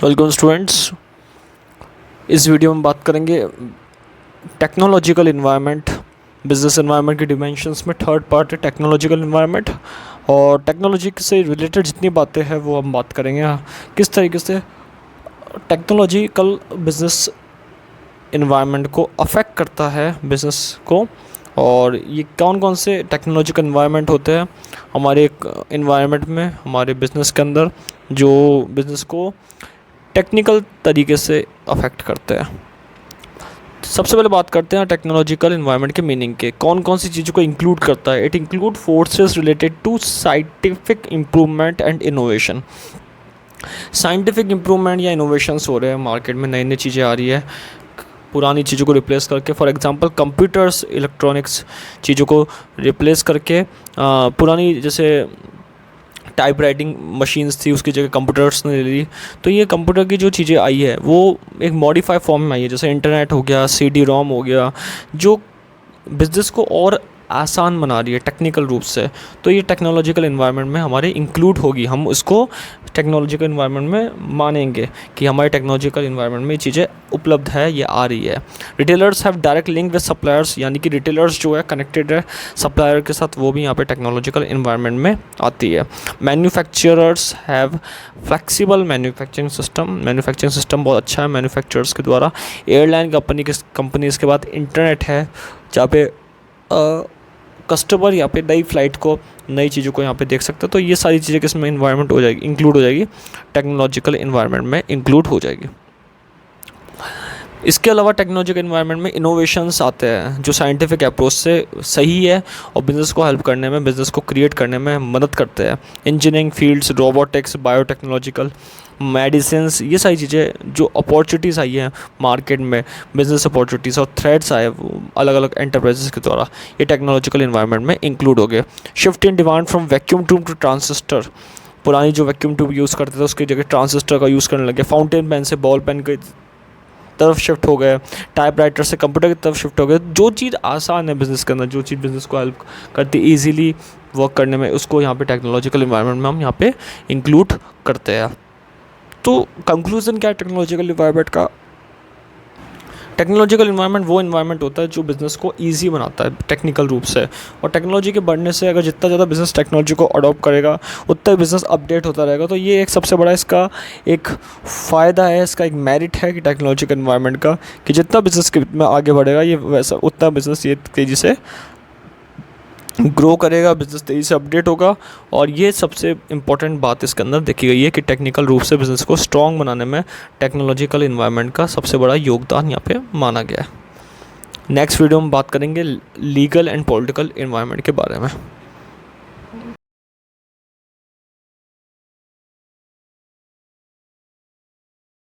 Welcome students. इस video में बात करेंगे टेक्नोलॉजिकल इन्वायरमेंट, बिजनेस इन्वायरमेंट की डिमेंशंस में थर्ड पार्ट है टेक्नोलॉजिकल इन्वायरमेंट। और टेक्नोलॉजी से रिलेटेड जितनी बातें हैं वो हम बात करेंगे, किस तरीके से टेक्नोलॉजिकल बिजनेस इन्वायरमेंट को अफेक्ट करता है बिज़नेस को, और ये कौन कौन से टेक्नोलॉजिकल इन्वायरमेंट होते हैं हमारे एक इन्वायरमेंट में, हमारे बिज़नेस के अंदर, जो बिज़नेस को टेक्निकल तरीके से अफेक्ट करते हैं। सबसे पहले बात करते हैं टेक्नोलॉजिकल इन्वायरमेंट के मीनिंग के, कौन कौन सी चीज़ों को इंक्लूड करता है। It include forces related to scientific improvement and innovation. Scientific improvement या इनोवेशंस हो रहे हैं मार्केट में, नई नई चीज़ें आ रही है पुरानी चीज़ों को रिप्लेस करके। फॉर एग्जांपल कंप्यूटर्स, इलेक्ट्रॉनिक्स चीज़ों को रिप्लेस करके पुरानी जैसे टाइप राइटिंग मशीन्स थी उसकी जगह कंप्यूटर्स ने ले ली। तो ये कंप्यूटर की जो चीज़ें आई है वो एक मॉडिफाई फॉर्म में आई है, जैसे इंटरनेट हो गया, CD ROM हो गया, जो बिज़नेस को और आसान बना रही है टेक्निकल रूप से। तो ये टेक्नोलॉजिकल इन्वायरमेंट में हमारे इंक्लूड होगी, हम उसको टेक्नोलॉजिकल इन्वायरमेंट में मानेंगे कि हमारे टेक्नोलॉजिकल इन्वायरमेंट में ये चीज़ें उपलब्ध है, ये आ रही है। Retailers have direct link with suppliers, यानी कि रिटेलर्स जो है कनेक्टेड है सप्लायर के साथ, वो भी यहाँ पे टेक्नोलॉजिकल इन्वायरमेंट में आती है। Manufacturers have flexible manufacturing system बहुत अच्छा है मैन्युफैक्चरर्स के द्वारा। एयरलाइन कंपनीज़ के बाद इंटरनेट है, जहाँ पे कस्टमर यहाँ पे नई फ़्लाइट को, नई चीज़ों को यहाँ पे देख सकते हैं। तो ये सारी चीज़ें किसमें इन्वायरमेंट हो जाएगी, इंक्लूड हो जाएगी, टेक्नोलॉजिकल इन्वायरमेंट में इंक्लूड हो जाएगी। इसके अलावा टेक्नोलॉजिकल इन्वायरमेंट में इनोवेशंस आते हैं जो साइंटिफिक अप्रोच से सही है और बिज़नेस को हेल्प करने में, बिज़नेस को क्रिएट करने में मदद करते हैं। Engineering fields, robotics, biotechnological, medicines, ये सारी चीज़ें जो अपॉर्चुनिटीज़ आई हैं मार्केट में, बिज़नेस अपॉर्चुनिटीज़ और थ्रेड्स आए अलग अलग एंटरप्राइजेस के द्वारा, ये टेक्नोलॉजिकल इन्वायरमेंट में इंक्लूड हो गए। Shift in demand from vacuum tube to transistor, पुरानी जो वैक्यूम ट्यूब यूज़ करते थे उसकी जगह ट्रांजिस्टर का यूज़ करने लगे। फाउंटेन पेन से बॉल पेन की तरफ शिफ्ट हो गए, टाइप राइटर से कंप्यूटर की तरफ शिफ्ट हो गए। जो चीज़ आसान है बिज़नेस के अंदर, जो चीज़ बिज़नेस को हेल्प करती है ईजीली वर्क करने में, उसको यहाँ पे टेक्नोलॉजिकल इन्वायरमेंट में हम यहाँ पे इंक्लूड करते हैं। तो कंक्लूज़न क्या है टेक्नोलॉजिकल इन्वायरमेंट का? टेक्नोलॉजिकल इन्वायरमेंट वो इन्वायरमेंट होता है जो बिज़नेस को ईजी बनाता है टेक्निकल रूप से, और टेक्नोलॉजी के बढ़ने से अगर जितना ज़्यादा बिज़नेस टेक्नोलॉजी को अडॉप्ट करेगा उतना ही बिज़नेस अपडेट होता रहेगा। तो ये एक सबसे बड़ा इसका एक फ़ायदा है, इसका एक मेरिट है कि टेक्नोलॉजिकल इन्वायरमेंट का, कि जितना बिज़नेस में आगे बढ़ेगा ये वैसा उतना बिज़नेस ये तेज़ी से ग्रो करेगा, बिज़नेस तेज़ी से अपडेट होगा। और ये सबसे इम्पॉर्टेंट बात इसके अंदर देखी गई है कि टेक्निकल रूप से बिज़नेस को स्ट्रॉन्ग बनाने में टेक्नोलॉजिकल इन्वायरमेंट का सबसे बड़ा योगदान यहाँ पे माना गया है। नेक्स्ट वीडियो में बात करेंगे लीगल एंड पॉलिटिकल इन्वायरमेंट के बारे में।